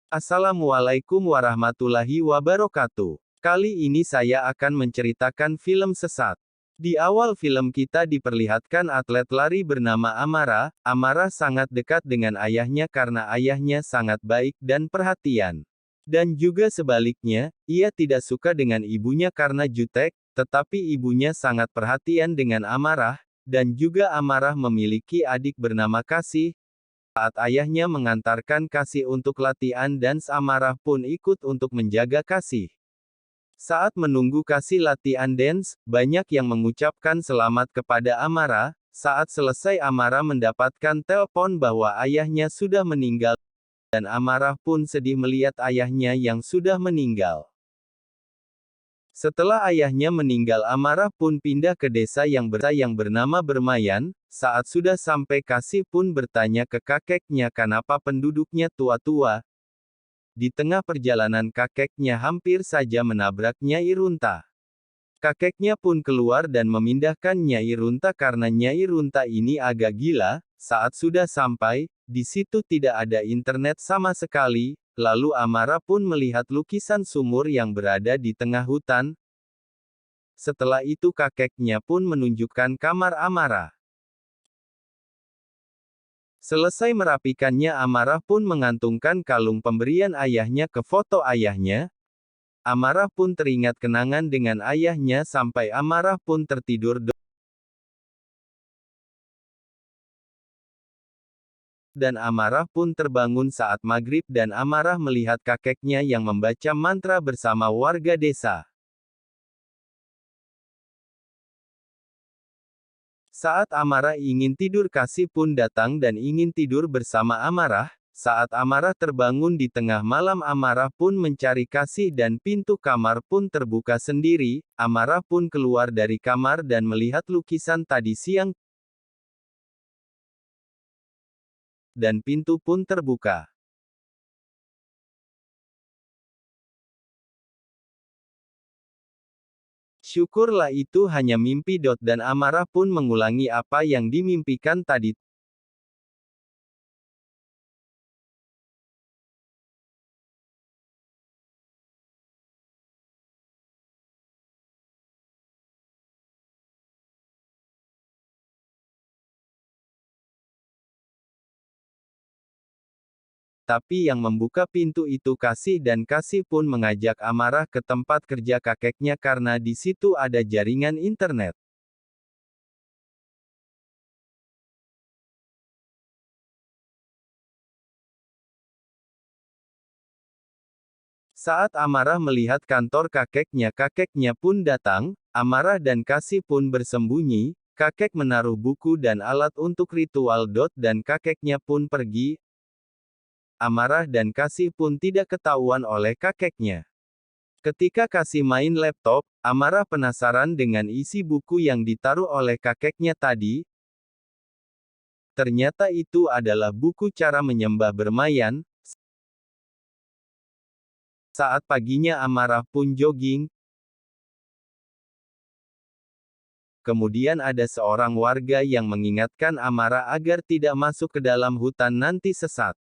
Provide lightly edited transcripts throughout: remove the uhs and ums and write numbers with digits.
Assalamualaikum warahmatullahi wabarakatuh. Kali ini saya akan menceritakan film Sesat. Di awal film kita diperlihatkan atlet lari bernama Amara. Amara sangat dekat dengan ayahnya karena ayahnya sangat baik dan perhatian. Dan juga sebaliknya, ia tidak suka dengan ibunya karena jutek, tetapi ibunya sangat perhatian dengan Amarah, dan juga Amarah memiliki adik bernama Kasih. Saat ayahnya mengantarkan Kasih untuk latihan dance, Amarah pun ikut untuk menjaga Kasih. Saat menunggu Kasih latihan dance, banyak yang mengucapkan selamat kepada Amara. Saat selesai Amara mendapatkan telepon bahwa ayahnya sudah meninggal, dan Amarah pun sedih melihat ayahnya yang sudah meninggal. Setelah ayahnya meninggal, Amarah pun pindah ke desa yang bernama Bermayan. Saat sudah sampai, Kasih pun bertanya ke kakeknya kenapa penduduknya tua-tua. Di tengah perjalanan kakeknya hampir saja menabrak Nyai Runta. Kakeknya pun keluar dan memindahkan Nyai Runta karena Nyai Runta ini agak gila. Saat sudah sampai, di situ tidak ada internet sama sekali. Lalu Amara pun melihat lukisan sumur yang berada di tengah hutan. Setelah itu kakeknya pun menunjukkan kamar Amara. Selesai merapikannya, Amarah pun mengantungkan kalung pemberian ayahnya ke foto ayahnya. Amarah pun teringat kenangan dengan ayahnya sampai Amarah pun tertidur dan Amarah pun terbangun saat maghrib dan Amarah melihat kakeknya yang membaca mantra bersama warga desa. Saat Amarah ingin tidur, Kasih pun datang dan ingin tidur bersama Amarah. Saat Amarah terbangun di tengah malam, Amarah pun mencari Kasih dan pintu kamar pun terbuka sendiri. Amarah pun keluar dari kamar dan melihat lukisan tadi siang. Dan pintu pun terbuka. Syukurlah itu hanya mimpi. Dan Amarah pun mengulangi apa yang dimimpikan tadi. Tapi yang membuka pintu itu Kasih, dan Kasih pun mengajak Amarah ke tempat kerja kakeknya karena di situ ada jaringan internet. Saat Amarah melihat kantor kakeknya pun datang. Amarah dan Kasih pun bersembunyi. Kakek menaruh buku dan alat untuk ritual. Dan kakeknya pun pergi. Amarah dan Kasih pun tidak ketahuan oleh kakeknya. Ketika Kasih main laptop, Amarah penasaran dengan isi buku yang ditaruh oleh kakeknya tadi. Ternyata itu adalah buku cara menyembah Bermayan. Saat paginya Amarah pun jogging. Kemudian ada seorang warga yang mengingatkan Amarah agar tidak masuk ke dalam hutan, nanti sesat.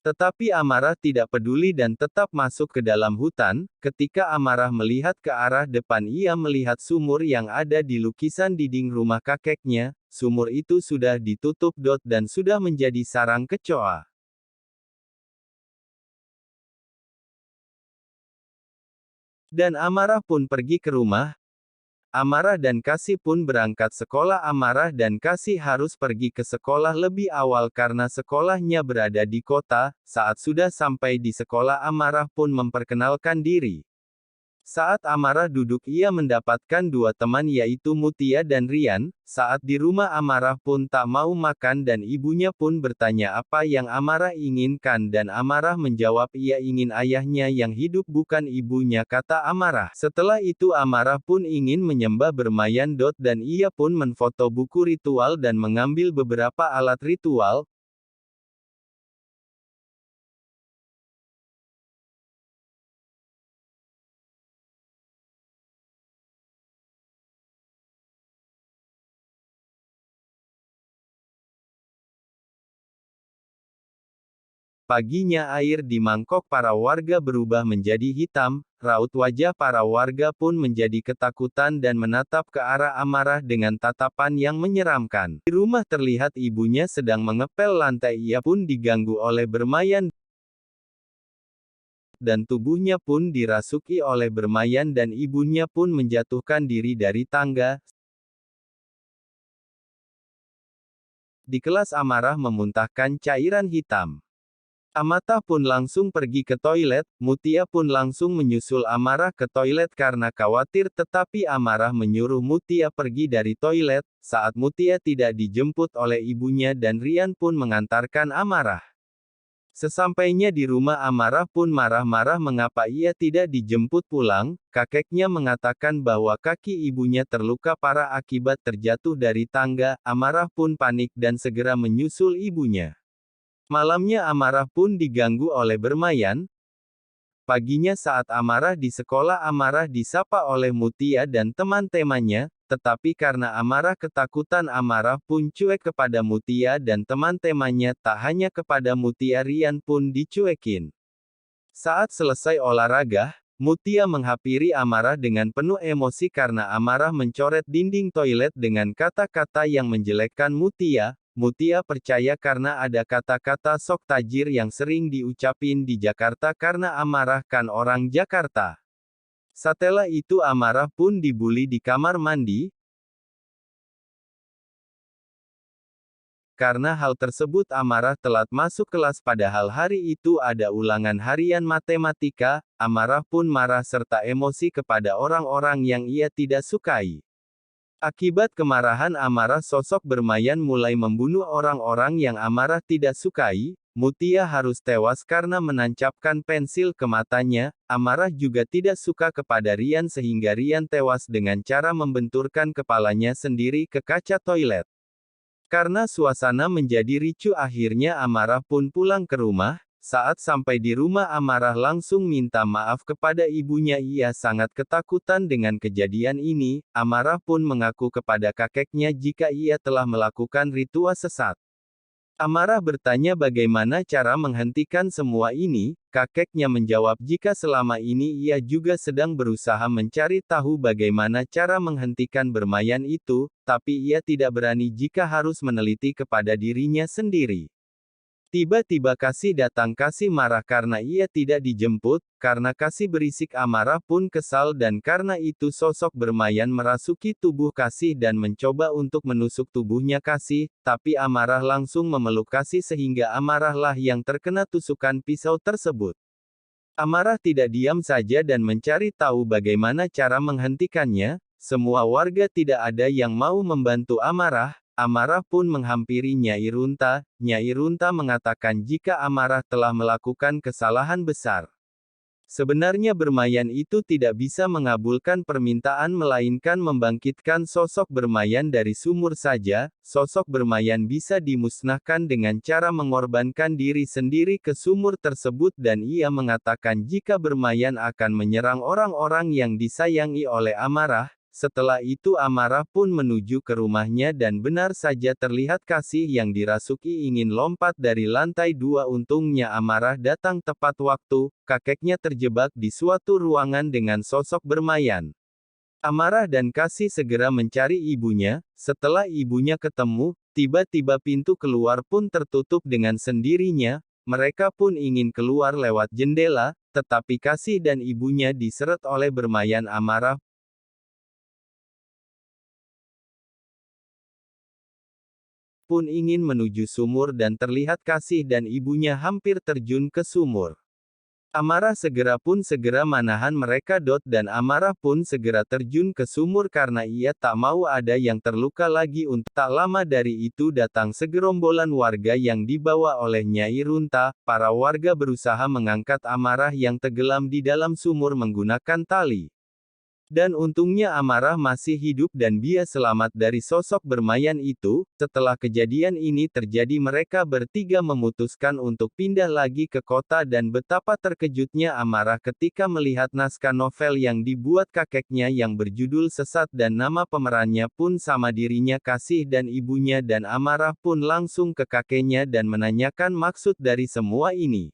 Tetapi Amarah tidak peduli dan tetap masuk ke dalam hutan. Ketika Amarah melihat ke arah depan, ia melihat sumur yang ada di lukisan dinding rumah kakeknya. Sumur itu sudah ditutup. Dan sudah menjadi sarang kecoa. Dan Amarah pun pergi ke rumah. Amarah dan Kasih pun berangkat sekolah. Amarah dan Kasih harus pergi ke sekolah lebih awal karena sekolahnya berada di kota. Saat sudah sampai di sekolah, Amarah pun memperkenalkan diri. Saat Amarah duduk, ia mendapatkan dua teman yaitu Mutia dan Rian. Saat di rumah, Amarah pun tak mau makan dan ibunya pun bertanya apa yang Amarah inginkan dan Amarah menjawab ia ingin ayahnya yang hidup bukan ibunya, kata Amarah. Setelah itu Amarah pun ingin menyembah Bermayan. Dan ia pun menfoto buku ritual dan mengambil beberapa alat ritual. Paginya air di mangkok para warga berubah menjadi hitam, raut wajah para warga pun menjadi ketakutan dan menatap ke arah Amarah dengan tatapan yang menyeramkan. Di rumah terlihat ibunya sedang mengepel lantai, ia pun diganggu oleh bermayan dan tubuhnya pun dirasuki oleh bermayan dan ibunya pun menjatuhkan diri dari tangga. Di kelas Amarah memuntahkan cairan hitam. Amata pun langsung pergi ke toilet, Mutia pun langsung menyusul Amarah ke toilet karena khawatir, tetapi Amarah menyuruh Mutia pergi dari toilet, saat Mutia tidak dijemput oleh ibunya dan Rian pun mengantarkan Amarah. Sesampainya di rumah Amarah pun marah-marah mengapa ia tidak dijemput pulang, kakeknya mengatakan bahwa kaki ibunya terluka parah akibat terjatuh dari tangga, Amarah pun panik dan segera menyusul ibunya. Malamnya Amarah pun diganggu oleh bermayan. Paginya saat Amarah di sekolah Amarah disapa oleh Mutia dan teman-temannya, tetapi karena Amarah ketakutan Amarah pun cuek kepada Mutia dan teman-temannya, tak hanya kepada Mutia, Rian pun dicuekin. Saat selesai olahraga, Mutia menghampiri Amarah dengan penuh emosi karena Amarah mencoret dinding toilet dengan kata-kata yang menjelekkan Mutia. Mutia percaya karena ada kata-kata sok tajir yang sering diucapin di Jakarta karena Amarah kan orang Jakarta. Setelah itu Amarah pun dibully di kamar mandi. Karena hal tersebut Amarah telat masuk kelas padahal hari itu ada ulangan harian matematika. Amarah pun marah serta emosi kepada orang-orang yang ia tidak sukai. Akibat kemarahan Amarah, sosok bermayan mulai membunuh orang-orang yang Amarah tidak sukai. Mutia harus tewas karena menancapkan pensil ke matanya. Amarah juga tidak suka kepada Rian sehingga Rian tewas dengan cara membenturkan kepalanya sendiri ke kaca toilet. Karena suasana menjadi ricuh akhirnya Amarah pun pulang ke rumah. Saat sampai di rumah Amarah langsung minta maaf kepada ibunya, ia sangat ketakutan dengan kejadian ini. Amarah pun mengaku kepada kakeknya jika ia telah melakukan ritual sesat. Amarah bertanya bagaimana cara menghentikan semua ini, kakeknya menjawab jika selama ini ia juga sedang berusaha mencari tahu bagaimana cara menghentikan bermayan itu, tapi ia tidak berani jika harus meneliti kepada dirinya sendiri. Tiba-tiba Kasih datang. Kasih marah karena ia tidak dijemput, karena Kasih berisik. Amarah pun kesal dan karena itu sosok bermayan merasuki tubuh Kasih dan mencoba untuk menusuk tubuhnya Kasih, tapi Amarah langsung memeluk Kasih sehingga Amarah lah yang terkena tusukan pisau tersebut. Amarah tidak diam saja dan mencari tahu bagaimana cara menghentikannya. Semua warga tidak ada yang mau membantu Amarah. Amarah pun menghampiri Nyai Runta. Nyai Runta mengatakan jika Amarah telah melakukan kesalahan besar. Sebenarnya bermayan itu tidak bisa mengabulkan permintaan melainkan membangkitkan sosok bermayan dari sumur saja. Sosok bermayan bisa dimusnahkan dengan cara mengorbankan diri sendiri ke sumur tersebut dan ia mengatakan jika bermayan akan menyerang orang-orang yang disayangi oleh Amarah. Setelah itu Amarah pun menuju ke rumahnya dan benar saja terlihat Kasih yang dirasuki ingin lompat dari lantai 2. Untungnya Amarah datang tepat waktu, kakeknya terjebak di suatu ruangan dengan sosok bermayan. Amarah dan Kasih segera mencari ibunya. Setelah ibunya ketemu, tiba-tiba pintu keluar pun tertutup dengan sendirinya. Mereka pun ingin keluar lewat jendela, tetapi Kasih dan ibunya diseret oleh bermayan. Amarah pun ingin menuju sumur dan terlihat Kasih dan ibunya hampir terjun ke sumur. Amarah segera menahan mereka. Dan Amarah pun segera terjun ke sumur karena ia tak mau ada yang terluka lagi. Tak lama dari itu datang segerombolan warga yang dibawa oleh Nyai Runta. Para warga berusaha mengangkat Amarah yang tenggelam di dalam sumur menggunakan tali. Dan untungnya Amarah masih hidup dan dia selamat dari sosok bermayan itu. Setelah kejadian ini terjadi mereka bertiga memutuskan untuk pindah lagi ke kota dan betapa terkejutnya Amarah ketika melihat naskah novel yang dibuat kakeknya yang berjudul Sesat dan nama pemerannya pun sama dirinya Kasih dan ibunya dan Amarah pun langsung ke kakeknya dan menanyakan maksud dari semua ini.